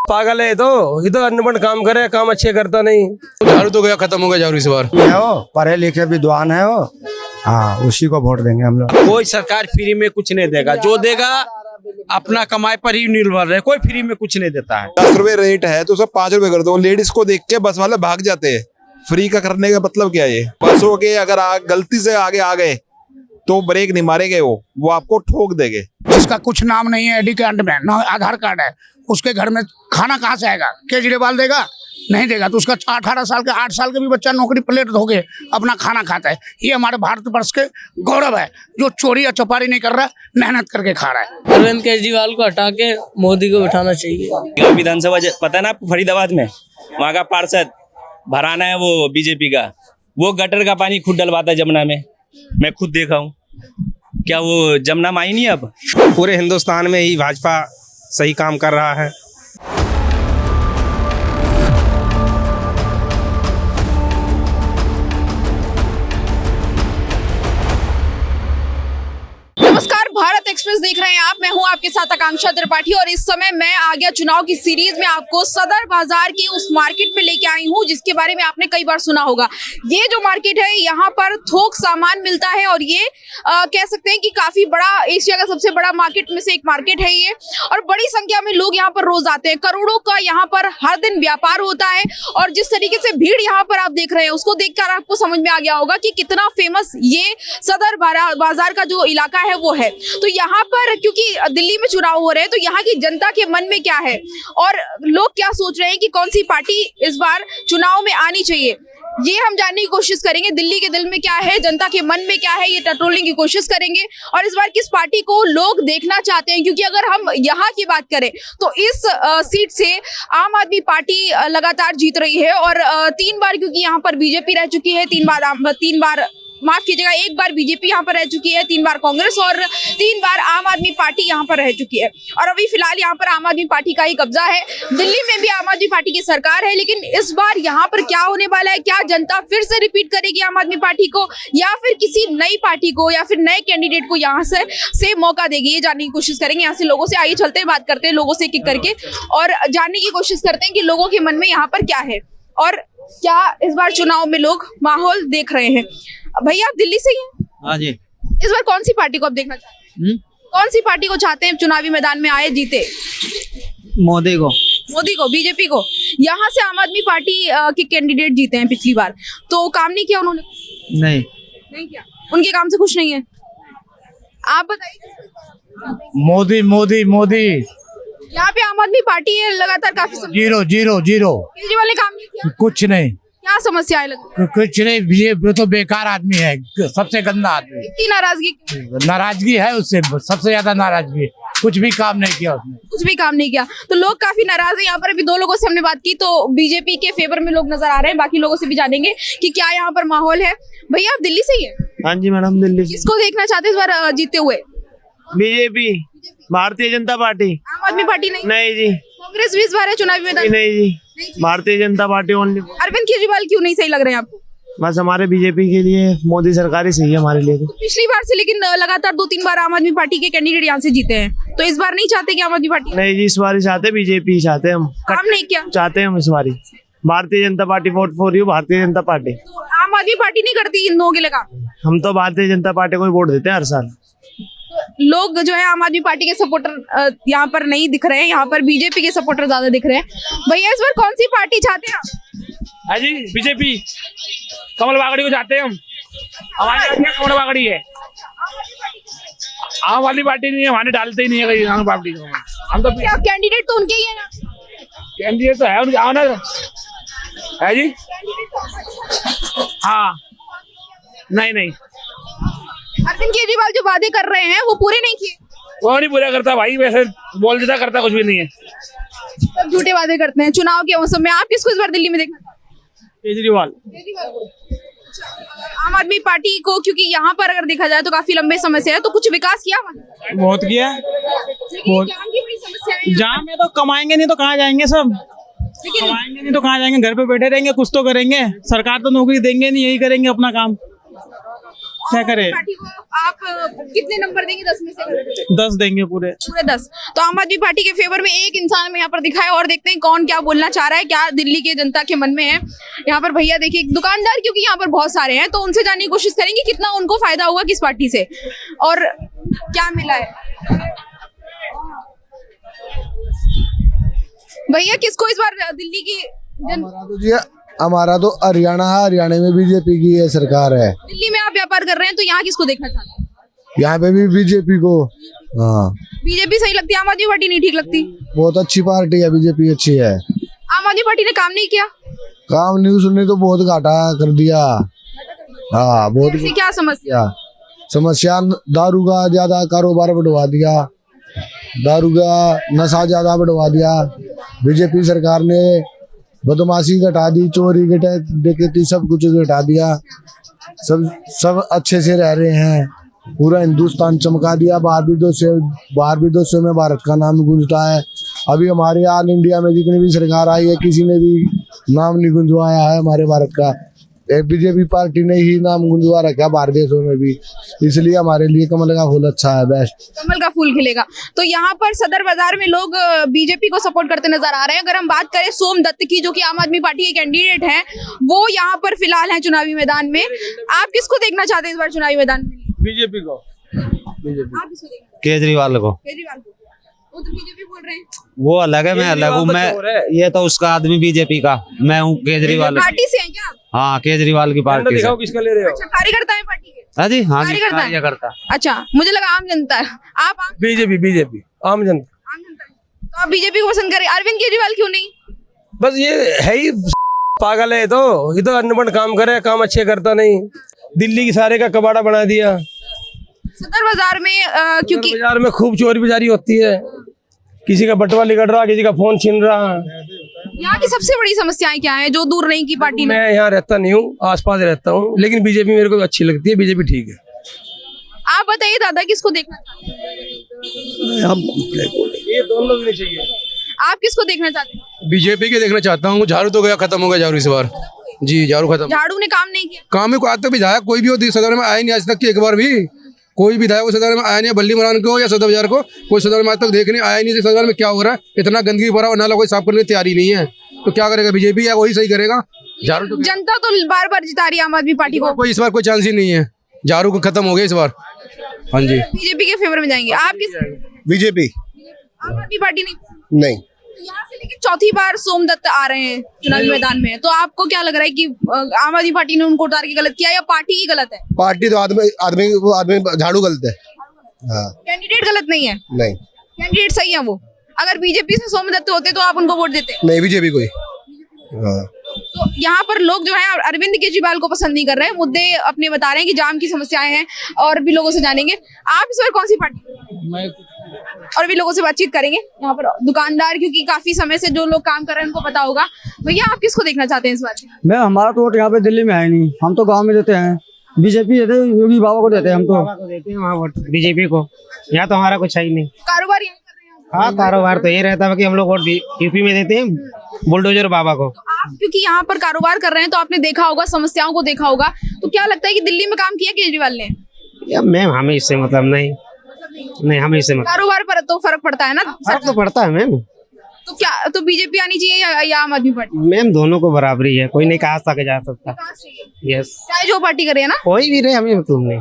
पागल है ये तो अनपढ़ काम करे, काम अच्छे करता नहीं। झाड़ू तो गया, खत्म हो गया झाड़ू इस बार। है वो पढ़े लिखे विद्वान है वो, हाँ उसी को वोट देंगे हम लोग। कोई सरकार फ्री में कुछ नहीं देगा, जो देगा अपना कमाई पर ही निर्भर है, कोई फ्री में कुछ नहीं देता है। 10 रुपए रेट है तो सब 5 रुपए कर दो। लेडीज को देख के बस वाले भाग जाते हैं। फ्री का करने का मतलब क्या है? ये बसों के अगर गलती से आगे आ गए तो ब्रेक नहीं मारेंगे, वो आपको ठोक देंगे। जिसका कुछ नाम नहीं है आईडी कार्ड में, ना आधार कार्ड है, उसके घर में खाना कहाँ से आएगा? केजरीवाल देगा? नहीं देगा। तो उसका 18 साल का 8 साल का भी बच्चा नौकरी प्लेट धोके अपना खाना खाता है। ये हमारे भारतवर्ष के गौरव है, जो चोरी या चपारी नहीं कर रहा, मेहनत करके खा रहा है। अरविंद केजरीवाल को हटा के मोदी को बिठाना चाहिए। विधानसभा पता है ना आपको, फरीदाबाद में वहाँ का पार्षद भराना है वो बीजेपी का, वो गटर का पानी खुद डलवाता है जमुना में। मैं खुद देखा हूँ। क्या वो जमुना में आई नहीं? अब पूरे हिंदुस्तान में ही भाजपा सही काम कर रहा है। नमस्कार, भारत एक्सप्रेस देख रहे हैं आप। मैं हूं आपके साथ आकांक्षा त्रिपाठी और इस समय मैं आ गया चुनाव की सीरीज में आपको सदर बाजार की उस मार्केट में लेके आई हूं जिसके बारे में आपने कई बार सुना होगा। ये जो मार्केट है यहाँ पर थोक सामान मिलता है और ये कह सकते हैं कि काफी बड़ा, एशिया का सबसे बड़ा मार्केट में से एक मार्केट है ये। और बड़ी संख्या में लोग यहाँ पर रोज आते हैं। करोड़ों का यहाँ पर हर दिन व्यापार होता है और जिस तरीके से भीड़ यहाँ पर आप देख रहे हैं उसको देखकर आपको समझ में आ गया होगा कि कितना फेमस ये सदर बाजार का जो इलाका है वो है। तो यहाँ पर क्योंकि दिल्ली में चुनाव हो रहे हैं तो यहाँ की जनता के मन में क्या है और लोग क्या सोच रहे हैं कि कौन सी पार्टी इस बार चुनाव में आनी चाहिए, ये हम जानने की कोशिश करेंगे। दिल्ली के दिल में क्या है, जनता के मन में क्या है, ये टटोलने की कोशिश करेंगे। और इस बार किस पार्टी को लोग देखना चाहते हैं, क्योंकि अगर हम यहाँ की बात करें तो इस सीट से आम आदमी पार्टी लगातार जीत रही है और 3 बार, क्योंकि यहाँ पर बीजेपी रह चुकी है, 3 बार माफ कीजिएगा, 1 बार बीजेपी यहाँ पर रह चुकी है, 3 बार कांग्रेस और 3 बार आम आदमी पार्टी यहाँ पर रह चुकी है। और अभी फिलहाल यहाँ पर आम आदमी पार्टी का ही कब्जा है। दिल्ली में भी आम आदमी पार्टी की सरकार है, लेकिन इस बार यहाँ पर क्या होने वाला है? क्या जनता फिर से रिपीट करेगी आम आदमी पार्टी को या फिर किसी नई पार्टी को या फिर नए कैंडिडेट को यहाँ से मौका देगी? ये जानने की कोशिश करेंगे यहाँ से लोगों से। आइए चलते हैं, बात करते हैं लोगों से एक-एक करके और जानने की कोशिश करते हैं कि लोगों के मन में यहाँ पर क्या है और क्या इस बार चुनाव में लोग माहौल देख रहे हैं। भैया आप दिल्ली से ही हैं? हाँ जी। इस बार कौन सी पार्टी को आप देखना चाहते हैं? कौन सी पार्टी को चाहते हैं चुनावी मैदान में आए जीते? मोदी को। मोदी को, बीजेपी को? यहाँ से आम आदमी पार्टी के कैंडिडेट जीते हैं पिछली बार, तो काम नहीं किया उन्होंने? नहीं किया, उनके काम से खुश नहीं है। आप बताइए। मोदी मोदी मोदी। यहाँ पे आम आदमी पार्टी है लगातार काफी समय। Zero zero zero. केजरीवाल ने काम नहीं किया? कुछ नहीं। क्या समस्याएं लगी? कुछ नहीं, ये तो बेकार आदमी है, सबसे गंदा आदमी। इतनी नाराजगी? नाराजगी है उससे, सबसे ज्यादा नाराजगी। कुछ भी काम नहीं किया उसने। कुछ भी काम नहीं किया तो लोग काफी नाराज है। यहाँ पर अभी 2 लोगों से हमने बात की तो बीजेपी के फेवर में लोग नजर आ रहे हैं। बाकी लोगों से भी जानेंगे कि क्या यहाँ पर माहौल है। भैया आप दिल्ली से ही है? हाँ जी मैडम, दिल्ली। किसको देखना चाहते हैं इस बार जीते हुए? BJP, Bharatiya Janata party. आम आदमी पार्टी नहीं? नहीं जी। कांग्रेस भी इस बार है चुनावी मैदान? नहीं जी, भारतीय जनता पार्टी ओनली। अरविंद केजरीवाल क्यों नहीं सही लग रहे हैं आपको? बस हमारे बीजेपी के लिए मोदी सरकार ही सही है हमारे लिए। पिछली बार से लेकिन लगातार 2-3 बार आम आदमी पार्टी के कैंडिडेट यहाँ से जीते हैं, तो इस बार नहीं चाहते कि आम आदमी पार्टी? नहीं जी, इस बार चाहते बीजेपी चाहते हम। काम नहीं किया चाहते हम इस बार Bharatiya Janata party. Vote for you Bharatiya Janata party. तो आम आदमी पार्टी नहीं करती इन लोगों के लिए काम? हम तो भारतीय जनता पार्टी को ही वोट देते हैं हर साल। लोग जो है आम आदमी पार्टी के सपोर्टर यहाँ पर नहीं दिख रहे हैं, यहाँ पर बीजेपी के सपोर्टर ज्यादा दिख रहे हैं। भैया इस बार कौन सी पार्टी चाहते हैं आप? जी बीजेपी, कमल बागड़ी को चाहते हैं हम। हमारे कमल बागड़ी है, आम आदमी पार्टी नहीं है, हमारे डालते ही नहीं है कहीं आम पार्टी को। हम तो कैंडिडेट तो उनके ही है ना? कैंडिडेट तो है उनके, आओ ना है जी। हाँ, नहीं अरविंद केजरीवाल जो वादे कर रहे हैं वो पूरे नहीं किए? वो नहीं पूरा करता भाई, वैसे बोल देता, करता कुछ भी नहीं है। सब झूठे वादे करते हैं चुनाव के मौसम में। आप किसको इस बार दिल्ली में देखना चाहते हैं? केजरीवाल। आम आदमी पार्टी को, क्योंकि यहाँ पर अगर देखा जाए तो काफी लंबे समय से है, तो कुछ विकास किया? बहुत किया। लेकिन जाम की बड़ी समस्या है। जाम में तो कमाएंगे नहीं तो कहाँ जाएंगे सब? कमाएंगे नहीं तो कहाँ जाएंगे? घर पे बैठे रहेंगे, कुछ तो करेंगे। सरकार तो नौकरी देंगे नहीं, यही करेंगे अपना काम। क्या करें? पार्टी को आप कितने नंबर देंगे 10 में से? 10 देंगे पूरे। पूरे 10। तो आम आदमी पार्टी के फेवर में एक इंसान में यहाँ पर दिखाया और देखते हैं कौन क्या बोलना चाह रहा है, क्या दिल्ली के जनता के मन में है। यहाँ पर भैया देखिए, दुकानदार क्योंकि यहाँ पर बहुत सारे हैं तो उनसे जानने की कोशिश करेंगे कितना उनको फायदा हुआ किस पार्टी से और क्या मिला है। भैया किसको इस बार दिल्ली की हमारा तो हरियाणा है, हरियाणा में बीजेपी की है सरकार है। दिल्ली में आप व्यापार कर रहे हैं तो यहाँ किसको देखना चाहते हैं? यहाँ पे भी बीजेपी को। हाँ, बीजेपी सही लगती है, आम आदमी पार्टी नहीं ठीक लगती? बहुत अच्छी पार्टी है, बीजेपी अच्छी है। आम आदमी पार्टी ने काम नहीं किया? काम न्यूज ने तो बहुत घाटा कर दिया। हाँ, बहुत ऐसी क्या समस्या? समस्या दारू का ज्यादा कारोबार बढ़वा दिया, दारू का नशा ज्यादा बढ़वा दिया। बीजेपी सरकार ने बदमाशी घटा दी, चोरी डकैती सब कुछ घटा दिया। सब अच्छे से रह रहे हैं, पूरा हिंदुस्तान चमका दिया। बाहर विदेशों में भारत का नाम गूंजता है। अभी हमारे ऑल इंडिया में जितनी भी सरकार आई है किसी ने भी नाम नहीं गुंजवाया है हमारे भारत का। बीजेपी पार्टी ने ही नाम गुंजवा रखा बाहर देशों में भी, इसलिए हमारे लिए कमल का फूल अच्छा है, बेस्ट। कमल का फूल खिलेगा। तो यहाँ पर सदर बाजार में लोग बीजेपी को सपोर्ट करते नजर आ रहे हैं। अगर हम बात करें सोम दत्त की, जो कि आम आदमी पार्टी के कैंडिडेट हैं, वो यहाँ पर फिलहाल हैं चुनावी मैदान में। आप किसको देखना चाहते हैं इस बार चुनावी मैदान में? बीजेपी को। आप किसको देखना? केजरीवाल को। केजरीवाल को। वो तो बीजेपी बोल रहे हैं। वो अलग है, मैं अलग हूँ। मैं ये तो उसका आदमी बीजेपी का, मैं हूँ केजरीवाल। पार्टी से हैं क्या? हाँ, केजरीवाल की पार्टी से। दिखाओ किसका ले रहे हो? अच्छा, कार्यकर्ता है पार्टी के? हाँ जी, हाँ जी, कार्यकर्ता है। कार्यकर्ता। अच्छा, मुझे लगा आम जनता है। आप बीजेपी आम जनता। आम जनता है। तो आप बीजेपी को पसंद करें, अरविंद केजरीवाल क्यों नहीं? बस ये है ही पागल है, तो ये तो अनबन काम करे, काम अच्छे करता नहीं। दिल्ली की सारे का कबाड़ा बना दिया। सदर बाजार में क्योंकि बाजार में खूब चोरी बिचारी होती है, किसी का बटवा लिगड़ रहा, किसी का फोन छीन रहा। यहाँ की सबसे बड़ी समस्याएं क्या है जो दूर नहीं की पार्टी ने? मैं यहाँ रहता नहीं हूँ, आसपास रहता हूँ, लेकिन बीजेपी मेरे को अच्छी लगती है, बीजेपी ठीक है। आप बताइए दादा, किसको देखना चाहते हैं? ये दोनों भी नहीं चाहिए। आप किसको देखना चाहते हैं? बीजेपी के देखना चाहता हूँ। झाड़ू तो गया, खत्म हो गया झाड़ू इस बार। जी, झाड़ू खत्म। झाड़ू ने काम नहीं किया? काम में आज तक विधायक कोई भी हो सदर में आया नहीं आज तक की, एक बार भी कोई विधायक सदर में आया नहीं। बल्ली मरान को या सदर बाजार को कोई सदर में आज तक देखने आया ही नहीं। सदर में क्या हो रहा है, इतना गंदगी भरा और नाला कोई साफ करने की तैयारी नहीं है, तो क्या करेगा बीजेपी? या वही सही करेगा? झाड़ू तो जनता तो बार बार जिता रही है आम आदमी पार्टी को। कोई इस बार कोई चांस ही नहीं है, झाड़ू को खत्म हो गया इस बार। हाँ जी, बीजेपी के फेवर में जाएंगे आप? किस? बीजेपी। आम आदमी पार्टी नहीं? नहीं, तो यहाँ से लेके चौथी बार सोम दत्त आ रहे हैं चुनावी मैदान में, तो आपको क्या लग रहा है कि आम आदमी पार्टी ने उनको उतार के गलत किया या पार्टी ही गलत है? पार्टी तो आदमी झाड़ू गलत है। हाँ, कैंडिडेट गलत नहीं है? नहीं, कैंडिडेट सही है वो। अगर बीजेपी से सोम दत्त होते तो आप उनको वोट देते? नहीं, बीजेपी को ही। हाँ। तो यहाँ पर लोग जो है अरविंद केजरीवाल को पसंद नहीं कर रहे हैं। मुद्दे अपने बता रहे हैं कि जाम की समस्याएं हैं और भी लोगों से जानेंगे। आप इस बार कौन सी पार्टी? और भी लोगों से बातचीत करेंगे। यहाँ पर दुकानदार, क्योंकि काफी समय से जो लोग काम कर रहे हैं उनको पता होगा। भैया आप किसको देखना चाहते हैं इस बार? मैं हमारा तो वोट यहाँ पे दिल्ली में है नहीं, हम तो गांव में देते हैं। बीजेपी देते हैं, योगी बाबा को देते हैं। हम तो देते हैं वहाँ वोट बीजेपी को, यहाँ तो हमारा कुछ है ही नहीं। कारोबार यहाँ कर रहे हैं? हाँ, कारोबार तो ये रहता है कि हम लोग वोट यूपी में देते हैं बुलडोजर बाबा को। तो आप क्योंकि यहाँ पर कारोबार कर रहे हैं तो आपने देखा होगा, समस्याओं को देखा होगा, तो क्या लगता है कि दिल्ली में काम किया केजरीवाल ने? मैम हमें इससे मतलब नहीं, हमें इससे मतलब। कारोबार पर तो फर्क पड़ता है ना? फर्क तो पड़ता है मैम। तो क्या, तो बीजेपी आनी चाहिए या आम आदमी पार्टी? मैम दोनों को बराबरी है, कोई नहीं कहा सके जा सकता। यस, चाहे जो पार्टी करे ना, कोई भी रहे, हमें मतलब नहीं।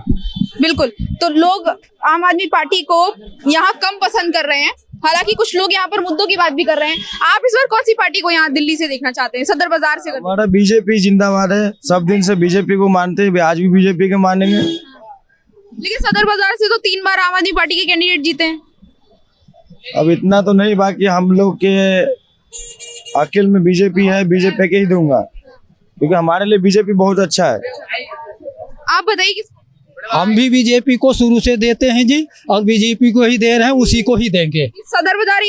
बिल्कुल। तो लोग आम आदमी पार्टी को यहाँ कम पसंद कर रहे हैं, हालांकि कुछ लोग यहाँ पर मुद्दों की बात भी कर रहे हैं। आप इस बार कौन सी पार्टी को यहाँ दिल्ली से देखना चाहते हैं? सदर बाजार से? हमारा बीजेपी जिंदाबाद है, सब दिन से बीजेपी को मानते हैं, आज भी बीजेपी के मानेंगे। लेकिन सदर बाजार से तो 3 बार आम आदमी पार्टी के कैंडिडेट जीते हैं। अब इतना तो नहीं, बाकी हम लोग के अकेल में बीजेपी है, बीजेपी के ही दूंगा, क्योंकि हमारे लिए बीजेपी बहुत अच्छा है। आप बताइए किस? हम भी बीजेपी को शुरू से देते हैं जी, और बीजेपी को ही दे रहे हैं, उसी को ही देंगे। सदर बाजार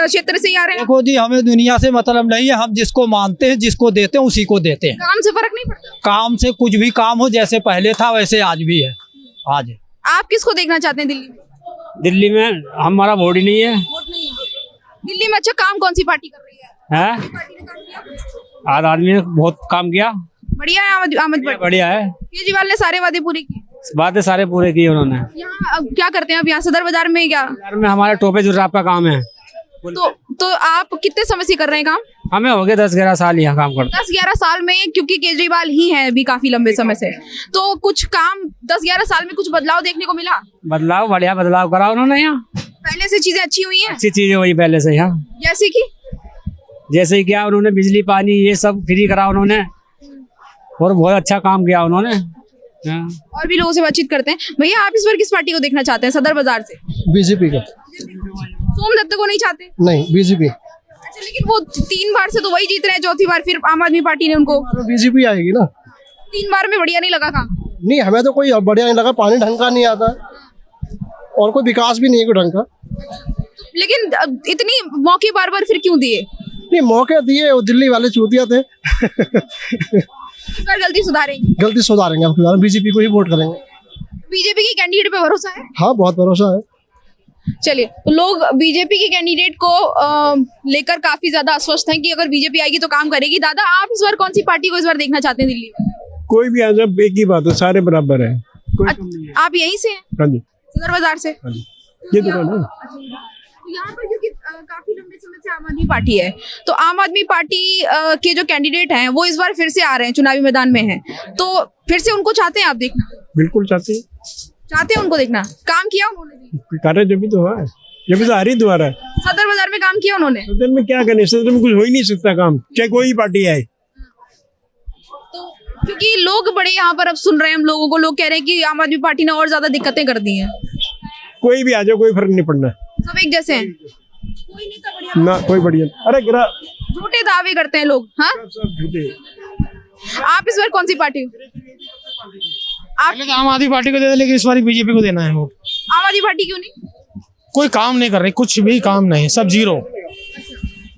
क्षेत्र से ही आ रहे हैं? देखो जी, हमें दुनिया से मतलब नहीं है, हम जिसको मानते हैं, जिसको देते हैं, उसी को देते हैं। काम से फर्क नहीं पड़ता? काम से कुछ भी काम हो, जैसे पहले था वैसे आज भी है। आज आप किसको देखना चाहते हैं दिल्ली में? दिल्ली में हमारा वोट ही नहीं है। वोट नहीं है दिल्ली में? अच्छा, काम कौन सी पार्टी कर रही है? पार्टी ने काम किया? आज आदमी ने बहुत काम किया, बढ़िया है। आम आदमी पार्टी बढ़िया है। केजरीवाल ने सारे वादे पूरे किए। बातें सारे पूरे किए उन्होंने। यहाँ अब क्या करते हैं आप यहाँ सदर बाजार में क्या? बाजार में हमारे टोपे जुर्राब का काम है। तो आप कितने समय से कर रहे हैं काम? हमें हो गए 10-11 साल यहाँ काम करते। 10-11 साल में, क्योंकि केजरीवाल ही है अभी काफी लंबे समय से, तो कुछ काम 10-11 साल में कुछ बदलाव देखने को मिला? बदलाव, बढ़िया बदलाव करा उन्होंने यहाँ। पहले से चीजें अच्छी हुई हैं? अच्छी चीजें हुई पहले से यहाँ। जैसे कि जैसे ही क्या, उन्होंने बिजली पानी ये सब फ्री करा उन्होंने, और बहुत अच्छा काम किया उन्होंने। और भी लोगों से बातचीत करते हैं। भैया, आप इस बार किस पार्टी को देखना चाहते हैं सदर बाजार से? बीजेपी का। सोमदत्त को नहीं चाहते? नहीं, बीजेपी। अच्छा, लेकिन वो 3 बार से तो वही जीत रहे हैं, चौथी बार फिर आम आदमी पार्टी ने उनको। बीजेपी आएगी ना। 3 बार में बढ़िया नहीं लगा काम? नहीं, हमें तो कोई बढ़िया नहीं लगा, पानी ढंग का नहीं आता और कोई विकास भी नहीं है कोई ढंग का। लेकिन इतनी मौके बार बार फिर क्यों दिए? नहीं, मौके दिए, वो दिल्ली वाले चूतिया थे। इस बार गलती सुधारेंगे? गलती सुधारेंगे, आपके बारे में बीजेपी को ही वोट करेंगे। बीजेपी के कैंडिडेट पे भरोसा है? हाँ, बहुत भरोसा है। चलिए, तो लोग बीजेपी के कैंडिडेट को लेकर काफी ज्यादा आश्वस्त हैं कि अगर बीजेपी आएगी तो काम करेगी। दादा, आप इस बार कौन सी पार्टी को इस बार देखना चाहते हैं दिल्ली में? कोई भी आ जाए, एक ही बात है, सारे बराबर है। आप यहीं से हैं? हाँ जी, सदर बाजार से। ये दुकान है। यहाँ पर क्योंकि काफी लंबे समय से आम आदमी पार्टी है, तो आम आदमी पार्टी के जो कैंडिडेट हैं वो इस बार फिर से आ रहे हैं, चुनावी मैदान में हैं, तो फिर से उनको चाहते हैं आप देखना? बिल्कुल चाहते हैं उनको देखना। काम किया उन्होंने? कार्य जब भी तो है, जब भी तो आ रही दोबारा। सदर बाजार में काम किया उन्होंने? सदर में क्या करने, सदर में कुछ हो ही नहीं सकता काम, चाहे कोई पार्टी आए। तो क्योंकि लोग बड़े यहाँ पर अब सुन रहे हैं हम लोगों को, लोग कह रहे हैं कि आम आदमी पार्टी ने और ज्यादा दिक्कतें कर दी हैं। कोई भी आ जाए, कोई फर्क नहीं पड़ना, सब एक जैसे हैं, कोई नेता बढ़िया ना कोई बढ़िया। अरे गिरा, झूठे दावे करते हैं लोग। हाँ, सब झूठे। आप इस बार कौन सी पार्टी? आप आम आदमी पार्टी को देना, लेकिन इस बार बीजेपी को देना है वोट। आम आदमी पार्टी क्यों नहीं? कोई काम नहीं कर रही, कुछ भी काम नहीं, सब जीरो।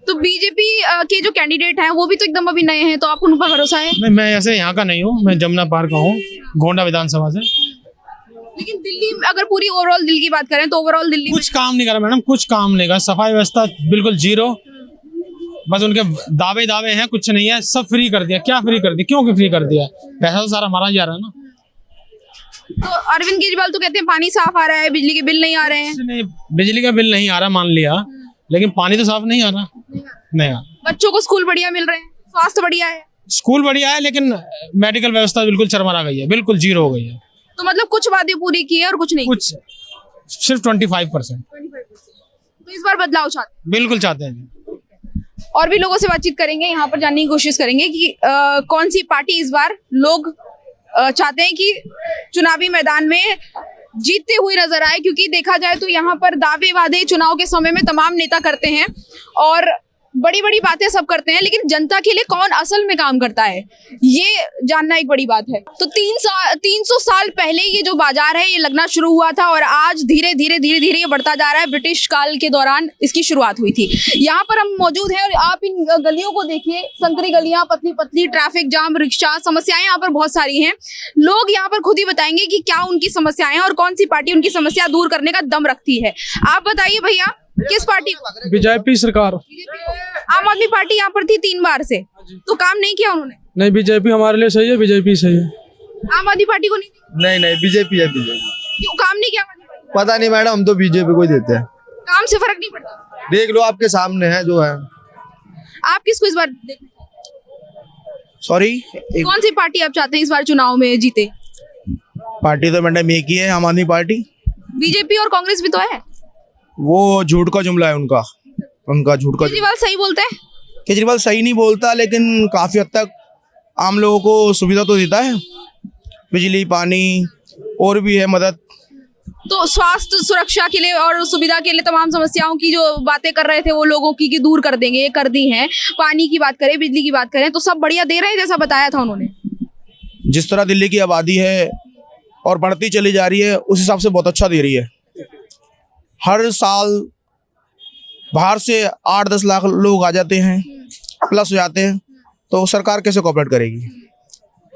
तो बीजेपी के जो कैंडिडेट हैं वो भी तो एकदम अभी नए हैं, तो आपको उन पर भरोसा है? नहीं, मैं ऐसे यहाँ का नहीं हूँ, मैं जमुना पार का हूँ, गोंडा विधानसभा से। लेकिन दिल्ली, अगर पूरी ओवरऑल दिल्ली की बात करें तो ओवरऑल दिल्ली कुछ काम नहीं करा मैडम, कुछ काम नहीं करा। सफाई व्यवस्था बिल्कुल जीरो, बस उनके दावे हैं, कुछ नहीं है। सब फ्री कर दिया। क्या फ्री कर दिया? क्यों फ्री कर दिया? पैसा तो सारा हमारा ही जा रहा है ना। तो अरविंद केजरीवाल तो कहते हैं पानी साफ आ रहा है, बिजली के बिल नहीं आ रहे हैं। नहीं, बिजली का बिल नहीं आ रहा मान लिया, लेकिन पानी तो साफ नहीं आ रहा। नहीं आ रहा। बच्चों को स्कूल बढ़िया मिल रहे हैं, स्वास्थ्य बढ़िया है। स्कूल बढ़िया है, लेकिन मेडिकल व्यवस्था बिल्कुल चरमरा गई है, बिल्कुल जीरो हो गई है। तो मतलब कुछ वादे पूरी की है और कुछ नहीं? कुछ सिर्फ 25%। तो इस बार बदलाव चाहते हैं? बिल्कुल चाहते हैं। और भी लोगों से बातचीत करेंगे, यहाँ पर जानने की कोशिश करेंगे कि कौन सी पार्टी इस बार लोग चाहते हैं कि चुनावी मैदान में जीतते हुए नजर आए। क्योंकि देखा जाए तो यहाँ पर दावे वादे चुनाव के समय में तमाम नेता करते हैं और बड़ी बड़ी बातें सब करते हैं, लेकिन जनता के लिए कौन असल में काम करता है ये जानना एक बड़ी बात है। तो 300 साल पहले ये जो बाजार है ये लगना शुरू हुआ था और आज धीरे धीरे ये बढ़ता जा रहा है। ब्रिटिश काल के दौरान इसकी शुरुआत हुई थी। यहाँ पर हम मौजूद हैं और आप इन गलियों को देखिए, संकरी गलियां, पतली पतली, ट्रैफिक जाम, रिक्शा, समस्याएं यहाँ पर बहुत सारी हैं। लोग यहाँ पर खुद ही बताएंगे कि क्या उनकी समस्याएं हैं और कौन सी पार्टी उनकी समस्या दूर करने का दम रखती है। आप बताइए भैया, किस पार्टी? बीजेपी सरकार। आम आदमी पार्टी यहाँ पर थी 3 बार से, तो काम नहीं किया उन्होंने? नहीं, बीजेपी हमारे लिए सही है, बीजेपी सही है। आम आदमी पार्टी को नहीं? नहीं, बीजेपी है। बीजेपी क्यों काम नहीं किया? पता नहीं मैडम, हम तो बीजेपी को ही देते हैं। काम से फर्क नहीं पड़ता? देख लो, आपके सामने है जो है। आप किसको इस बार सॉरी, कौन सी पार्टी आप चाहते हैं इस बार चुनाव में जीते? पार्टी तो मैडम एक ही है, आम आदमी पार्टी। बीजेपी और कांग्रेस भी तो है। वो झूठ का जुमला है उनका झूठ का। केजरीवाल सही बोलते हैं? केजरीवाल सही नहीं बोलता, लेकिन काफी हद तक आम लोगों को सुविधा तो देता है, बिजली, पानी और भी है मदद। तो स्वास्थ्य सुरक्षा के लिए और सुविधा के लिए तमाम समस्याओं की जो बातें कर रहे थे वो लोगों की कि दूर कर देंगे, कर दी हैं। पानी की बात करें, बिजली की बात करें, तो सब बढ़िया दे रहे हैं जैसा बताया था उन्होंने। जिस तरह दिल्ली की आबादी है और बढ़ती चली जा रही है, उस हिसाब से बहुत अच्छा दे रही है। हर साल बाहर से 8-10 लाख लोग आ जाते हैं, प्लस हो जाते हैं, तो सरकार कैसे कोऑपरेट करेगी?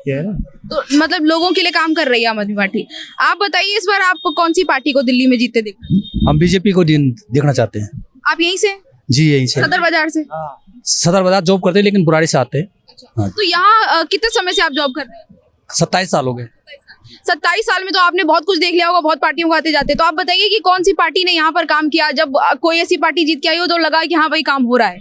ये है ना। तो मतलब लोगों के लिए काम कर रही है आम आदमी पार्टी। आप बताइए, इस बार आप कौन सी पार्टी को दिल्ली में जीतते देखना? हम बीजेपी को देखना चाहते हैं। आप यहीं से? जी, यहीं से। सदर बाजार से? सदर बाजार जॉब करते हैं, लेकिन बुराड़ी से आते हैं। तो यहाँ कितने समय से आप जॉब कर रहे हैं? 27 साल हो गए। 27 साल में तो आपने बहुत कुछ देख लिया होगा, बहुत पार्टियों को आते जाते, तो आप बताइए कि कौन सी पार्टी ने यहाँ पर काम किया? जब कोई ऐसी पार्टी जीत के आई हो तो लगा कि हाँ भाई काम हो रहा है।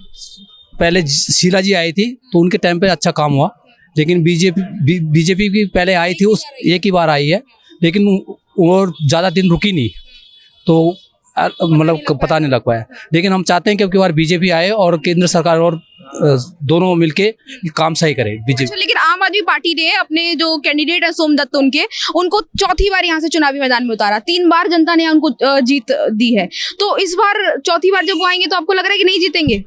पहले शीला जी आई थी तो उनके टाइम पे अच्छा काम हुआ, लेकिन बीजेपी की पहले आई थी, उस एक ही बार आई है, लेकिन वो ज़्यादा दिन रुकी नहीं, तो मतलब पता नहीं लग पाया। लेकिन हम चाहते हैं कि अब की बार बीजेपी आए और केंद्र सरकार और दोनों मिलके काम सही करे बीजेपी। अच्छा, लेकिन आम आदमी पार्टी ने अपने जो कैंडिडेट है सोमदत्त उनको चौथी बार यहाँ से चुनावी मैदान में उतारा। 3 बार जनता ने उनको जीत दी है, तो इस बार चौथी बार जब वो आएंगे तो आपको लग रहा है कि नहीं जीतेंगे?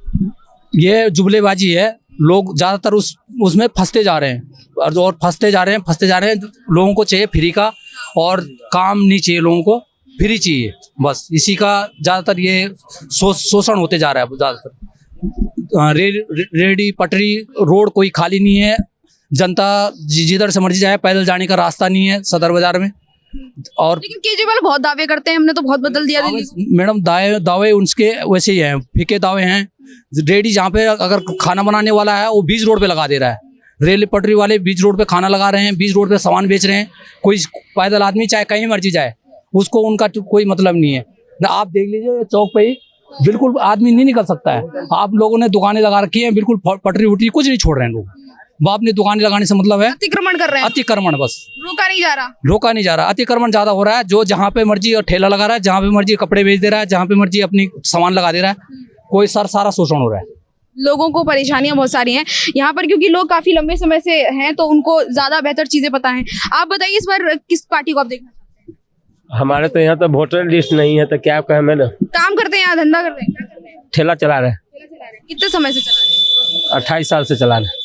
ये जुमलेबाजी है, लोग ज़्यादातर उसमें फंसते जा रहे हैं और फंसते जा रहे हैं। लोगों को चाहिए फ्री का, और काम नहीं चाहिए, लोगों को फ्री चाहिए, बस इसी का ज़्यादातर ये शोषण होते जा रहा है। ज़्यादातर रेडी पटरी रोड कोई खाली नहीं है, जनता जिधर से मर्जी जाए, पैदल जाने का रास्ता नहीं है सदर बाजार में। और लेकिन केजरीवाल बहुत दावे करते हैं, हमने तो बहुत बदल दिया दिल्ली। मैडम दावे उनके वैसे ही हैं, फीके दावे हैं। रेडी जहाँ पे अगर खाना बनाने वाला है वो बीच रोड पे लगा दे रहा है, रेल पटरी वाले बीच रोड पे खाना लगा रहे हैं, बीच रोड पे सामान बेच रहे हैं। कोई पैदल आदमी चाहे कहीं मर्जी जाए, उसको उनका कोई मतलब नहीं है। आप देख लीजिए चौक पे ही बिल्कुल आदमी नहीं निकल सकता है। आप लोगों ने दुकानें लगा रखी हैं, बिल्कुल पटरी उटरी कुछ नहीं छोड़ रहे हैं लोग। वो अपनी दुकानें लगाने से मतलब है अतिक्रमण कर रहे हैं, अतिक्रमण, बस रोका नहीं जा रहा। अतिक्रमण ज्यादा हो रहा है। जो जहाँ पे मर्जी ठेला लगा रहा है, जहाँ पे मर्जी कपड़े बेच दे रहा है, जहाँ पे मर्जी अपनी सामान लगा दे रहा है, कोई सारा शोषण हो रहा है। लोगों को परेशानियां बहुत सारी हैं यहाँ पर, क्योंकि लोग काफी लंबे समय से हैं तो उनको ज्यादा बेहतर चीजें पता हैं। आप बताइए इस बार किस पार्टी को आप देखना चाहते हैं? हमारे तो यहाँ तो वोटर लिस्ट नहीं है, तो क्या कहें मैडम। काम करते हैं यहाँ, धंधा करते हैं, क्या करते हैं? ठेला चला रहे हैं। कितने समय से चला रहे हैं? 28 साल से चला रहे हैं।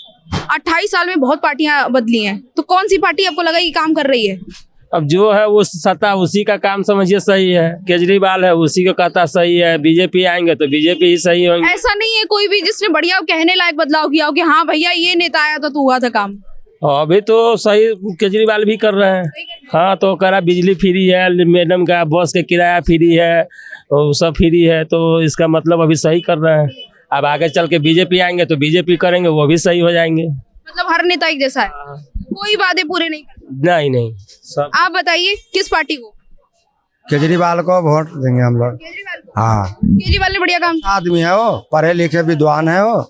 28 साल में बहुत पार्टियां बदली हैं, तो कौन सी पार्टी आपको लगा कि काम कर रही है? अब जो है वो सत्ता उसी का काम समझिए सही है। केजरीवाल है उसी को कहता सही है, बीजेपी आएंगे तो बीजेपी ही सही होंगे। ऐसा नहीं है कोई भी जिसने बढ़िया कहने लायक बदलाव किया हो कि हाँ भैया ये नेता आया था तो हुआ था काम? अभी तो सही केजरीवाल भी कर रहे हैं। हाँ, तो कह रहा बिजली फ्री है, मैडम का बस के किराया फ्री है, और सब फ्री है, तो इसका मतलब अभी सही कर रहे हैं। अब आगे चल के बीजेपी आएंगे तो बीजेपी करेंगे, वो भी सही हो जाएंगे। मतलब हर नेता एक जैसा है, कोई वादे पूरे नहीं करता। नहीं सब। आप बताइए किस पार्टी को? केजरीवाल को वोट देंगे हम लोग। हाँ, केजरीवाल ने बढ़िया काम, आदमी है वो, पढ़े लिखे विद्वान है वो।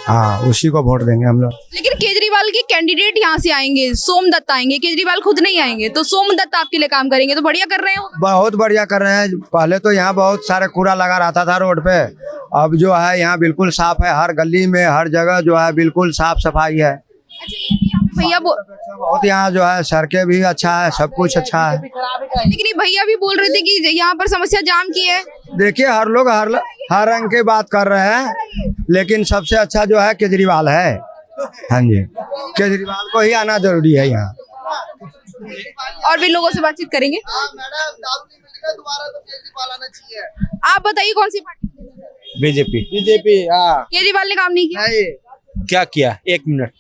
हाँ, उसी को वोट देंगे हम लोग। लेकिन केजरीवाल के कैंडिडेट यहाँ से आएंगे, सोमदत्त आएंगे, केजरीवाल खुद नहीं आएंगे, तो सोमदत्त आपके लिए काम करेंगे, तो बढ़िया कर रहे हैं। बहुत बढ़िया कर रहे हैं। पहले तो यहाँ बहुत सारे कूड़ा लगा रहता था रोड पे, अब जो है यहाँ बिल्कुल साफ है। हर गली में हर जगह जो है बिल्कुल साफ सफाई है। भैया बहुत यहाँ जो है सड़कें भी अच्छा है, सब कुछ अच्छा है। लेकिन ये भैया भी बोल रहे थे कि यहाँ पर समस्या जाम की है। देखिए हर लोग हर रंग की बात कर रहे हैं, लेकिन सबसे अच्छा जो है केजरीवाल है। हाँ जी, केजरीवाल को ही आना जरूरी है यहाँ। और भी लोगों से बातचीत करेंगे। आप बताइए कौन सी पार्टी? बीजेपी। केजरीवाल ने काम नहीं किया? क्या किया? 1 मिनट।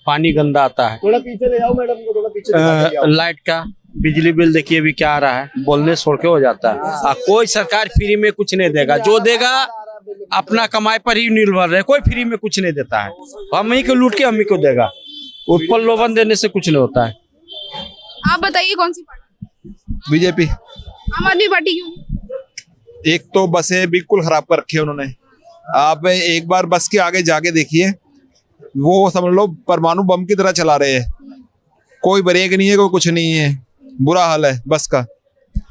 पानी गंदा आता है, थोड़ा पीछे ले जाओ मैडम को, थोड़ा पीछे। लाइट का बिजली बिल देखिए अभी क्या आ रहा है, बोलने छोड़ के हो जाता है। कोई सरकार फ्री में कुछ नहीं देगा, जो देगा अपना कमाई पर ही निर्भर है। कोई फ्री में कुछ नहीं देता है, हम ही को लूट के हम ही को देगा। ऊपर लोभन देने से कुछ नहीं होता है। आप बताइए कौन सी पार्टी? बीजेपी। आम आदमी पार्टी क्यों? एक तो बसें बिल्कुल खराब कर रखी है उन्होंने। आप एक बार बस के आगे जाके देखिए, वो समझ लो परमाणु बम की तरह चला रहे हैं। कोई ब्रेक नहीं है, कोई कुछ नहीं है, बुरा हाल है बस का।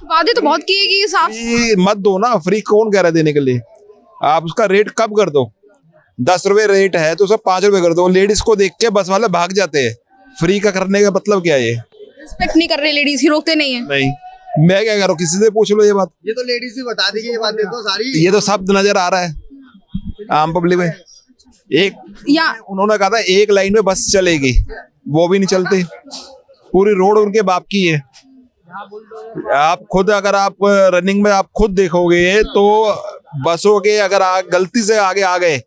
वादे तो बहुत किए कि साफ मत दो ना, फ्री कौन कह रहा है देने के लिए? आप उसका रेट कब कर दो? 10 रुपए रेट है तो उसका 5 रुपए कर दो। लेडीज को देख के बस वाले भाग जाते हैं। फ्री का करने का मतलब क्या है? ये रिस्पेक्ट नहीं कर रहे, लेडीज ही रोकते नहीं है। नहीं, मैं क्या करूँ, किसी से पूछ लो ये बात। ये तो लेडीज भी बता देगी ये बातें तो सारी। ये तो शब्द नजर आ रहा है आम पब्लिक में। एक या उन्होंने कहा था 1 लाइन में बस चलेगी, वो भी नहीं चलती। पूरी रोड उनके बाप की है। आप खुद अगर आप रनिंग में आप खुद देखोगे तो बसों के अगर गलती से आगे आ गए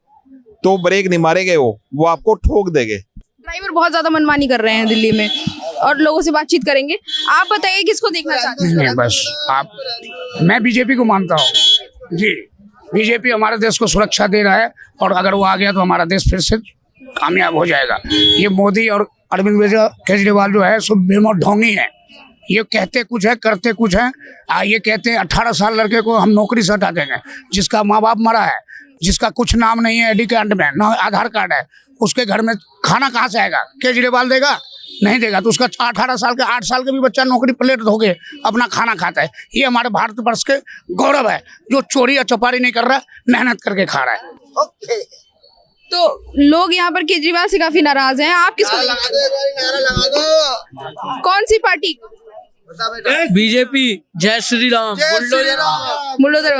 तो ब्रेक नहीं मारेंगे, वो आपको ठोक देंगे। ड्राइवर बहुत ज्यादा मनमानी कर रहे हैं दिल्ली में, और लोगों से बातचीत करेंगे। आप बताइए किसको देखना चाहते हैं? नहीं बस मैं बीजेपी को मानता हूँ जी। बीजेपी हमारे देश को सुरक्षा दे रहा है, और अगर वो आ गया तो हमारा देश फिर से कामयाब हो जाएगा। ये मोदी और अरविंद केजरीवाल जो है सो बेमौत ढोंगी है। ये कहते कुछ है करते कुछ है। ये कहते हैं 18 साल लड़के को हम नौकरी से हटा देंगे, जिसका माँ बाप मरा है, जिसका कुछ नाम नहीं है आईडी कार्ड में, ना आधार कार्ड है, उसके घर में खाना कहाँ से आएगा? केजरीवाल देगा? नहीं देगा। तो उसका 18 साल का 8 साल का भी बच्चा नौकरी प्लेट धो के अपना खाना खाता है। ये हमारे भारतवर्ष के गौरव है, जो चोरी या चपारी नहीं कर रहा, मेहनत करके खा रहा है। तो लोग यहाँ पर केजरीवाल से काफी नाराज हैं। आप किसको कौन सी पार्टी? बीजेपी। जय श्री राम। बुलडोजर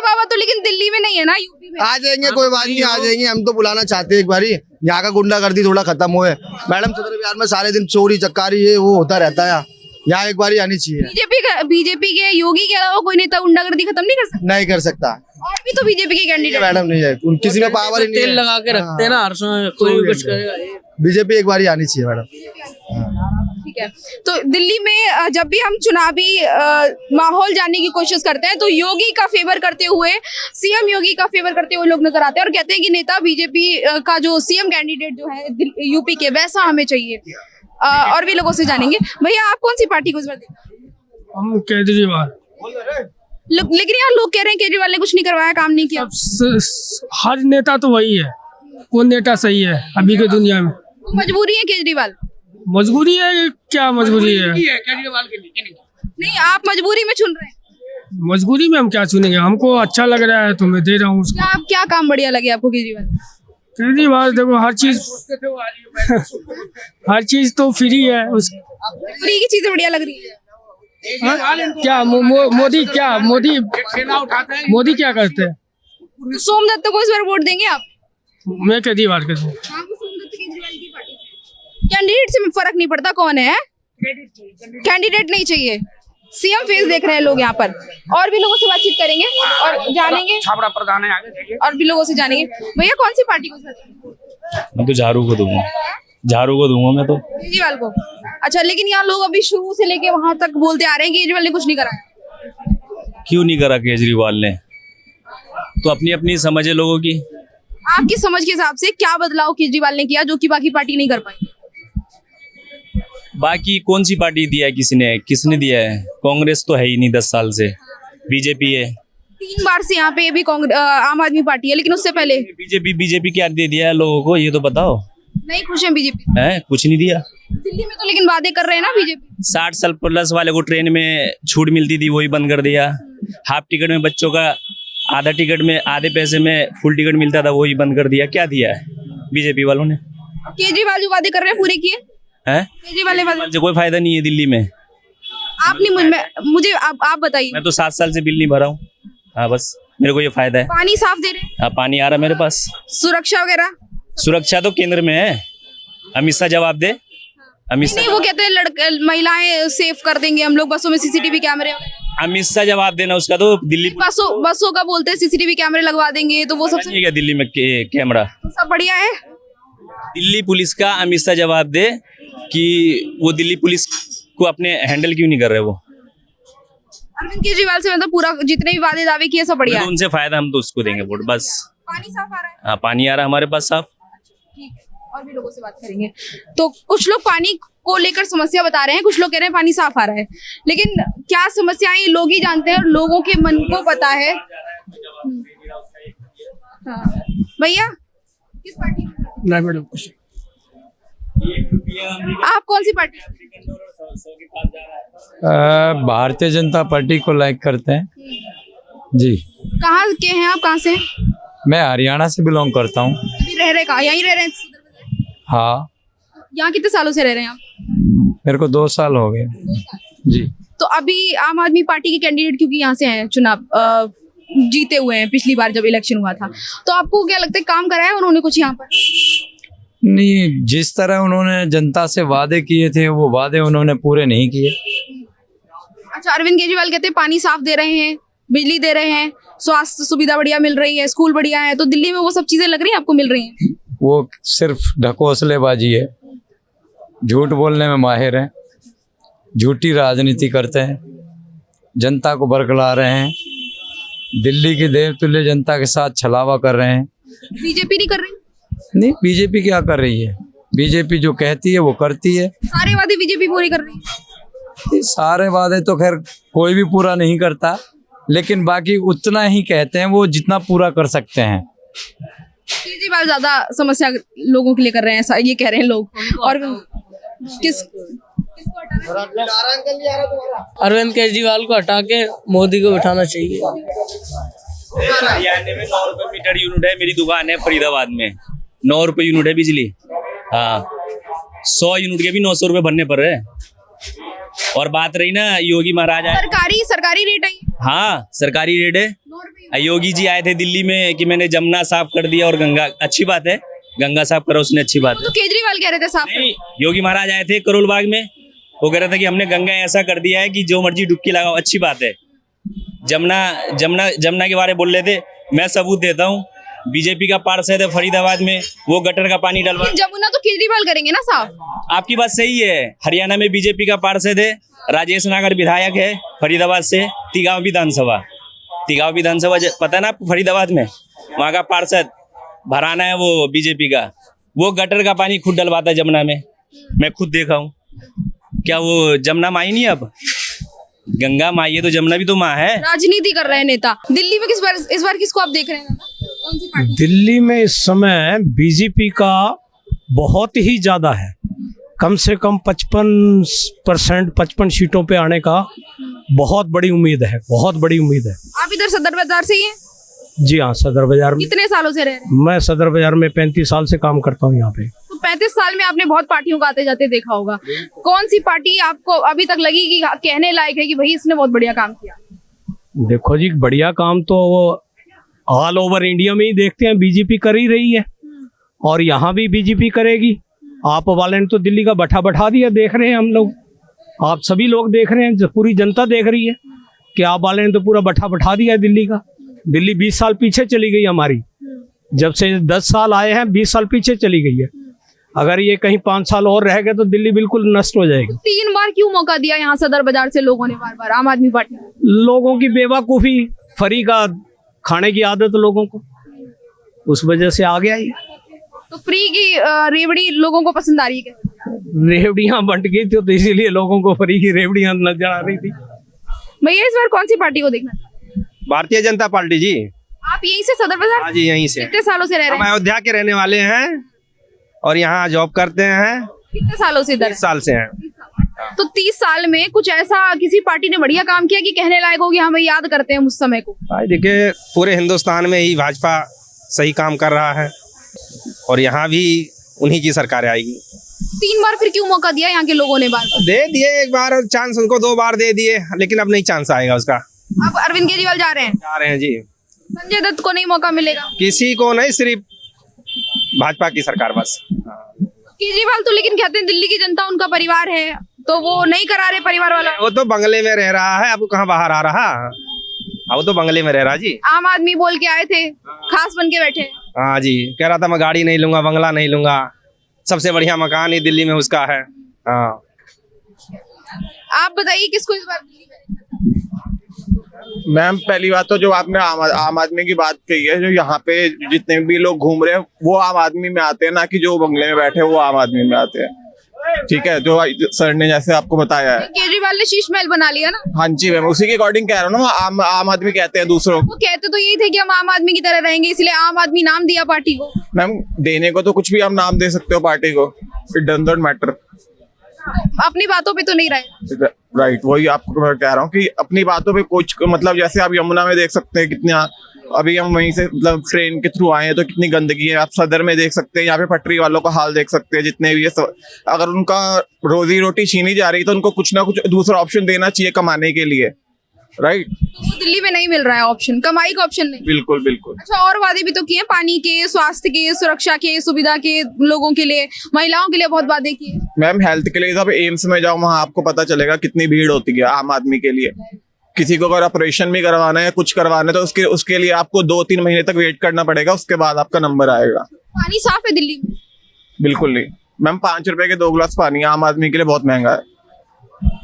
बाबा तो लेकिन दिल्ली में नहीं है ना, यूपी में। आ जाएंगे, कोई बात नहीं, आ जाएंगे। हम तो बुलाना चाहते हैं एक बारी, यहाँ का गुंडागर्दी थोड़ा खत्म हुए। मैडम सदर बिहार में सारे दिन चोरी चक्कारी ये वो होता रहता है, यहाँ एक बारी आनी चाहिए। बीजेपी के योगी के अलावा कोई नेता गुंडागर्दी खत्म नहीं कर सकता? नहीं कर सकता। और भी तो बीजेपी के कैंडिडेट मैडम नहीं है, किसी में पावर ही नहीं है। तेल लगा के रखते हैं ना हर समय, कोई भी कुछ करेगा। बीजेपी एक बारी आनी चाहिए मैडम। ठीक है। तो दिल्ली में जब भी हम चुनावी माहौल जानने की कोशिश करते हैं तो योगी का फेवर करते हुए, सीएम योगी का फेवर करते हुए लोग नजर आते हैं और कहते हैं कि नेता बीजेपी का जो सीएम कैंडिडेट जो है यूपी के, वैसा हमें चाहिए। और भी लोगों से जानेंगे। भैया आप कौन सी पार्टी को इस बार देंगे? हम केजरीवाल। लेकिन यहाँ लोग कह रहे हैं केजरीवाल ने कुछ नहीं करवाया, काम नहीं किया। हर नेता तो वही है, कौन नेता सही है अभी के दुनिया में? मजबूरी है केजरीवाल? मजबूरी है, क्या मजबूरी है? केजरीवाल के लिए नहीं, आप मजबूरी में चुन रहे हैं। मजबूरी में हम क्या चुनेंगे? हमको अच्छा लग रहा है तो मैं दे रहा हूँ उसको। क्या काम बढ़िया लगे आपको केजरीवाल? केजरीवाल देखो हर चीज तो फ्री है। फ्री की चीजें बढ़िया लग रही है। क्या मोदी क्या करते हैं? सोमदत्त को इस बार वोट देंगे आप? मैं केजरीवाल के कैंडिडेट से फर्क नहीं पड़ता कौन है, कैंडिडेट नहीं चाहिए, सीएम फेस देख रहे हैं लोग यहाँ पर। और भी लोगों से बातचीत करेंगे और जानेंगे, छापरा प्रधान है आगे। और भी लोगों से जानेंगे। भैया कौन सी पार्टी को? मैं तो झाड़ू को दूंगा, झाड़ू को दूंगा मैं तो। केजरीवाल को? अच्छा, लेकिन यहाँ लोग अभी शुरू से लेके वहां तक बोलते आ रहे हैं केजरीवाल ने कुछ नहीं करा। क्यों नहीं करा केजरीवाल ने? तो अपनी अपनी समझ है लोगों की। आपकी समझ के हिसाब से क्या बदलाव केजरीवाल ने किया जो कि बाकी पार्टी नहीं कर पाई? बाकी कौन सी पार्टी दिया है? किसने दिया है? कांग्रेस तो है ही नहीं 10 साल से, बीजेपी है। 3 बार से यहाँ पे भी आम आदमी पार्टी है, लेकिन उससे पहले बीजेपी क्या दे दिया है लोगों को, ये तो बताओ। नहीं खुश है बीजेपी? है, कुछ नहीं दिया। दिल्ली में तो लेकिन वादे कर रहे हैं ना बीजेपी। 60 साल प्लस वाले को ट्रेन में छूट मिलती थी, वही बंद कर दिया। हाफ टिकट में बच्चों का आधा टिकट में आधे पैसे में फुल टिकट मिलता था, वही बंद कर दिया। क्या दिया है बीजेपी वालों ने? केजरीवाल जो वादे कर रहे हैं पूरे किए हैं? केजरीवाल ने वादे, कोई फायदा नहीं है दिल्ली में। मुझे आप बताइए। मैं तो 7 साल से बिल नहीं भरा हूँ। हाँ, बस मेरे को ये फायदा है। पानी साफ दे रहे हैं? हाँ, पानी आ रहा है मेरे पास। सुरक्षा वगैरह? सुरक्षा तो केंद्र में है, अमित शाह जवाब दे। नहीं, वो कहते हैं महिलाएं सेफ कर देंगे हम लोग, बसों में सीसीटीवी कैमरे। अमित शाह जवाब देना उसका, तो दिल्ली बसों का बोलते हैं सीसीटीवी कैमरे लगवा देंगे, तो वो सब नहीं है क्या दिल्ली में कैमरा? सब बढ़िया है। दिल्ली पुलिस का अमित शाह जवाब दे कि वो दिल्ली पुलिस को अपने हैंडल क्यों नहीं कर रहे वो। अरविंद केजरीवाल से मतलब पूरा जितने भी वादे दावे किए सब बढ़िया है। उनसे फायदा, हम तो उसको देंगे वोट बस। पानी साफ आ रहा है? हाँ, पानी आ रहा है हमारे पास साफ। ठीक है, और भी लोगों से बात करेंगे। तो कुछ लोग पानी को लेकर समस्या बता रहे हैं, कुछ लोग कह रहे हैं पानी साफ आ रहा है, लेकिन क्या समस्याएं लोग ही जानते हैं और लोगों के मन को पता है। भैया किस पार्टी? नहीं मैडम, आप कौन सी पार्टी? भारतीय जनता पार्टी को लाइक करते हैं जी। कहाँ के हैं आप? कहाँ से? मैं हरियाणा से बिलोंग करता हूँ। रह रहे कहाँ? यहीं रह रहे हैं? हाँ। यहाँ कितने सालों से रह रहे हैं आप? मेरे को 2 साल हो गए जी। तो अभी आम आदमी पार्टी के कैंडिडेट क्योंकि यहाँ से हैं, चुनाव जीते हुए हैं पिछली बार जब इलेक्शन हुआ था, तो आपको क्या लगता है काम करा है उन्होंने कुछ यहाँ पर? नहीं, जिस तरह उन्होंने जनता से वादे किए थे वो वादे उन्होंने पूरे नहीं किए। अच्छा, अरविंद केजरीवाल कहते हैं पानी साफ दे रहे हैं, बिजली दे रहे हैं, स्वास्थ्य सुविधा बढ़िया मिल रही है, स्कूल बढ़िया है, तो दिल्ली में वो सब चीजें लग रही हैं आपको मिल रही हैं? वो सिर्फ ढकोसलेबाजी है, झूठ बोलने में माहिर है, झूठी राजनीति करते हैं, जनता को बरगला रहे हैं, दिल्ली की देवतुल्य जनता के साथ छलावा कर रहे हैं। बीजेपी नहीं कर रही? नहीं, बीजेपी क्या कर रही है? बीजेपी जो कहती है वो करती है। सारे वादे बीजेपी पूरी कर रही है। ये सारे वादे तो खैर कोई भी पूरा नहीं करता, लेकिन बाकी उतना ही कहते हैं वो जितना पूरा कर सकते हैं। केजरीवाल ज्यादा समस्या लोगों के लिए कर रहे हैं, ऐसा ये कह रहे हैं लोग। और किसको हटाना है? अरविंद केजरीवाल को हटा के मोदी को बिठाना चाहिए। हरियाणा में 9 रुपए मीटर यूनिट है। मेरी दुकान है फरीदाबाद में, 9 रुपए यूनिट है बिजली। हाँ, 100 यूनिट के भी 900 रुपए भरने पड़ रहे हैं। और बात रही ना योगी महाराज आए, सरकारी रेट है। हाँ सरकारी रेट है। योगी जी आए थे दिल्ली में कि मैंने जमुना साफ कर दिया और गंगा, अच्छी बात है, गंगा साफ करो, उसने अच्छी बात है। तो केजरीवाल कह रहे थे साफ नहीं, योगी महाराज आए थे करोल बाग में, वो कह रहे थे कि हमने गंगा ऐसा कर दिया है कि जो मर्जी डुबकी लगाओ, अच्छी बात है। जमुना के बारे में बोल रहे थे, मैं सबूत देता हूँ। बीजेपी का पार्षद है फरीदाबाद में, वो गटर का पानी डलवा। जमुना तो केजरीवाल करेंगे ना साफ। आपकी बात सही है। हरियाणा में बीजेपी का पार्षद है, राजेश नागर विधायक है फरीदाबाद से, तिगांव विधानसभा पता है ना आपको फरीदाबाद में, वहाँ का पार्षद भराना है वो बीजेपी का, वो गटर का पानी खुद डलवाता है जमुना में। मैं खुद देखा हूँ। क्या वो जमुना माई नहीं, अब गंगा माई है तो जमुना भी तो माँ है। राजनीति कर रहे हैं नेता। दिल्ली में इस बार किसको आप देख रहे हैं? कौन सी पार्टी? दिल्ली में इस समय बीजेपी का बहुत ही ज्यादा है, कम से कम 55% 55 सीटों पे आने का बहुत बड़ी उम्मीद है, बहुत बड़ी उम्मीद है। आप इधर सदर बाजार से ही हैं? जी हाँ, सदर बाजार में। कितने सालों से रह रहे हैं? मैं सदर बाजार में 35 साल से काम करता हूँ यहाँ पे। तो 35 साल में आपने बहुत पार्टियों को आते जाते देखा होगा। कौन सी पार्टी आपको अभी तक लगी कि कहने लायक है कि भाई इसने बहुत बढ़िया काम किया? देखो जी, बढ़िया काम तो ऑल ओवर इंडिया में ही देखते हैं, बीजेपी कर ही रही है और यहाँ भी बीजेपी करेगी। आप वाले ने तो दिल्ली का बैठा दिया, देख रहे हैं हम लोग, आप सभी लोग देख रहे हैं, पूरी जनता देख रही है कि आप वाले ने तो पूरा बैठा दिया है दिल्ली का। दिल्ली 20 साल पीछे चली गई हमारी, जब से 10 साल आए हैं 20 साल पीछे चली गई है। अगर ये कहीं 5 साल और रह गए तो दिल्ली बिल्कुल नष्ट हो जाएगी। 3 बार क्यों मौका दिया यहाँ सदर बाजार से लोगों ने बार आम आदमी पार्टी? लोगों की बेवकूफ़ी, फ्री का खाने की आदत लोगों को, उस वजह से आ गया ही। तो फ्री की रेवड़ी लोगों को पसंद आ रही है? रेवड़ियां बंट गई थी तो इसीलिए लोगों को फ्री की रेवड़ियां नजर आ रही थी। भैया इस बार कौन सी पार्टी को देखना? भारतीय जनता पार्टी जी। आप यहीं से सदर बाजार? हाँ जी, यहीं से। कितने सालों से रह रहे हैं? हम अयोध्या के रहने वाले हैं और यहाँ जॉब करते हैं। कितने सालों से? 30 साल से हैं। तो 30 साल में कुछ ऐसा किसी पार्टी ने बढ़िया काम किया कि कहने लायक हो कि हमें याद करते हैं उस समय को? देखिए, पूरे हिंदुस्तान में ही भाजपा सही काम कर रहा है और यहाँ भी उन्हीं की सरकार आएगी। 3 बार फिर क्यों मौका दिया यहाँ के लोगों ने? बार दे दिए, एक बार चांस उनको 2 बार दे दिए, लेकिन अब नहीं चांस आएगा उसका। अब अरविंद केजरीवाल जा रहे हैं जी। संजय दत्त को नहीं मौका मिलेगा? किसी को नहीं, सिर्फ भाजपा की सरकार बस। केजरीवाल तो लेकिन कहते हैं दिल्ली की जनता उनका परिवार है, तो वो नहीं करा रहे परिवार वाला। वो तो बंगले में रह रहा है, अब कहाँ बाहर आ रहा? वो तो बंगले में रह रहा जी। आम आदमी बोल के आए थे, खास बन के बैठे। हाँ जी, कह रहा था मैं गाड़ी नहीं लूंगा, बंगला नहीं लूंगा, सबसे बढ़िया मकान ही दिल्ली में उसका है। हाँ, आप बताइए किसको इस बार दिल्ली में? मैम, पहली बात तो जो आपने आम आदमी की बात कही है, जो यहाँ पे जितने भी लोग घूम रहे हैं वो आम आदमी में आते हैं, ना कि जो बंगले में बैठे हैं वो आम आदमी में आते हैं। ठीक है, जो सर ने जैसे आपको बताया है। केजरीवाल ने शीश महल बना लिया ना? हाँ जी मैम, उसी के अकॉर्डिंग कह रहा हूँ ना। आम आदमी कहते हैं दूसरों को। वो कहते तो यही थे कि हम आम आदमी की तरह रहेंगे, इसलिए आम आदमी नाम दिया पार्टी को। मैम, देने को तो कुछ भी आप नाम दे सकते हो पार्टी को, इट डज नॉट मैटर। अपनी बातों पे तो नहीं रहे। राइट, वही आपको मैं कह रहा हूँ कि अपनी बातों पे कुछ, मतलब जैसे आप यमुना में देख सकते हैं कितना, अभी हम वहीं से मतलब ट्रेन के थ्रू आए हैं तो कितनी गंदगी है। आप सदर में देख सकते हैं, यहाँ पे पटरी वालों का हाल देख सकते हैं, जितने भी है। अगर उनका रोजी रोटी छीनी जा रही है तो उनको कुछ ना कुछ दूसरा ऑप्शन देना चाहिए कमाने के लिए, राइट। वो दिल्ली में नहीं मिल रहा है ऑप्शन, कमाई का ऑप्शन नहीं। बिल्कुल बिल्कुल। अच्छा, और वादे भी तो किए, पानी के, स्वास्थ्य के, सुरक्षा के, सुविधा के, लोगों के लिए, महिलाओं के लिए बहुत वादे किए। मैम, हेल्थ के लिए आप एम्स में जाओ, वहाँ आपको पता चलेगा कितनी भीड़ होती है आम आदमी के लिए। किसी को अगर ऑपरेशन भी करवाना है, कुछ करवाना है, तो उसके लिए आपको 2-3 महीने तक वेट करना पड़ेगा, उसके बाद आपका नंबर आएगा। पानी साफ है दिल्ली में? बिल्कुल नहीं मैम, 5 रुपए के 2 गिलास पानी आम आदमी के लिए बहुत महंगा है।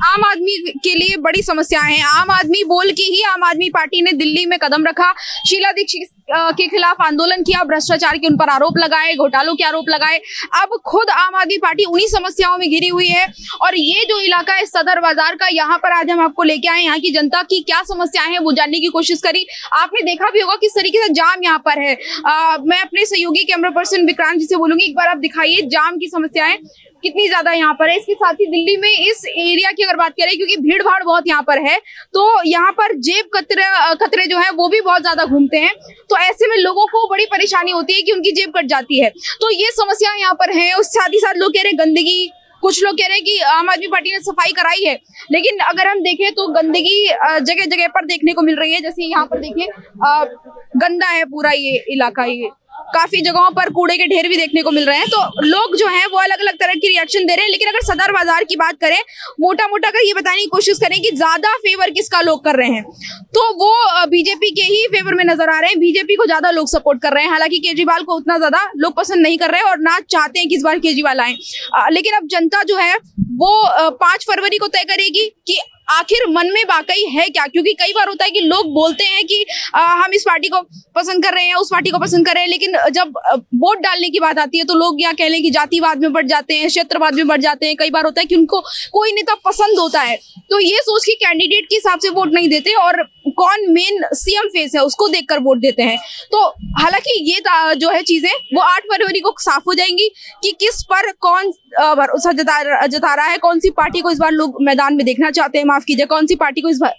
आम आदमी के लिए बड़ी समस्याएं हैं। आम आदमी बोल के ही आम आदमी पार्टी ने दिल्ली में कदम रखा। शीला दीक्षित के खिलाफ आंदोलन किया, भ्रष्टाचार के उन पर आरोप लगाए, घोटालों के आरोप लगाए। अब खुद आम आदमी पार्टी उन्हीं समस्याओं में घिरी हुई है। और ये जो इलाका है सदर बाजार का, यहाँ पर आज हम आपको लेके आए, यहाँ की जनता की क्या समस्याएं हैं वो जानने की कोशिश करी। आपने देखा भी होगा किस तरीके से जाम यहाँ पर है। मैं अपने सहयोगी कैमरा पर्सन विक्रांत जी से बोलूंगी, एक बार आप दिखाइए जाम की समस्याएं कितनी ज्यादा यहाँ पर है। इसके साथ ही दिल्ली में इस एरिया की अगर बात करें, क्योंकि भीड़ भाड़ बहुत यहाँ पर है, तो यहाँ पर जेब कतरे जो है वो भी बहुत ज्यादा घूमते हैं। तो ऐसे में लोगों को बड़ी परेशानी होती है कि उनकी जेब कट जाती है। तो ये समस्या यहाँ पर है। और साथ ही साथ लोग कह रहे हैं गंदगी, कुछ लोग कह रहे हैं कि आम आदमी पार्टी ने सफाई कराई है, लेकिन अगर हम देखें तो गंदगी जगह जगह पर देखने को मिल रही है। जैसे यहाँ पर देखिए गंदा है पूरा ये इलाका, ये काफी जगहों पर कूड़े के ढेर भी देखने को मिल रहे हैं। तो लोग जो हैं वो अलग अलग तरह की रिएक्शन दे रहे हैं। लेकिन अगर सदर बाजार की बात करें, मोटा मोटा कर ये बताने की कोशिश करें कि ज्यादा फेवर किसका लोग कर रहे हैं, तो वो बीजेपी के ही फेवर में नजर आ रहे हैं। बीजेपी को ज्यादा लोग सपोर्ट कर रहे हैं। हालांकि केजरीवाल को उतना ज्यादा लोग पसंद नहीं कर रहे हैं और ना चाहते हैं कि इस बार केजरीवाल आए। लेकिन अब जनता जो है वो 5 फरवरी को तय करेगी कि आखिर मन में वाकई है क्या। क्योंकि कई बार होता है कि लोग बोलते हैं कि हम इस पार्टी को पसंद कर रहे हैं, उस पार्टी को पसंद कर रहे हैं, लेकिन जब वोट डालने की बात आती है तो लोग या कह लें कि जातिवाद में बढ़ जाते हैं, क्षेत्रवाद में बढ़ जाते हैं। कई बार होता है कि उनको कोई नेता पसंद होता है तो ये सोच के कैंडिडेट के हिसाब से वोट नहीं देते और कौन मेन सीएम फेस है उसको देखकर वोट देते हैं। तो हालांकि ये जो है चीजें वो 8 फरवरी को साफ हो जाएंगी कि किस पर कौन भरोसा जता रहा है, कौन सी पार्टी को इस बार लोग मैदान में देखना चाहते हैं, माफ कीजिए, कौन सी पार्टी को इस बार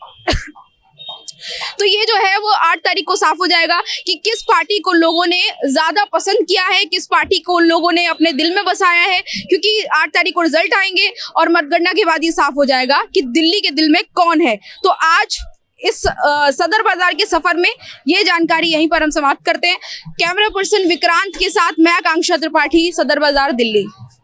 तो ये जो है वो 8 तारीख को साफ हो जाएगा कि किस पार्टी को लोगों ने ज्यादा पसंद किया है, किस पार्टी को लोगों ने अपने दिल में बसाया है। क्योंकि 8 तारीख को रिजल्ट आएंगे और मतगणना के बाद ये साफ हो जाएगा कि दिल्ली के दिल में कौन है। तो आज इस सदर बाजार के सफर में ये जानकारी यहीं पर हम समाप्त करते हैं। कैमरा पर्सन विक्रांत के साथ मैं आकांक्षा त्रिपाठी, सदर बाजार, दिल्ली।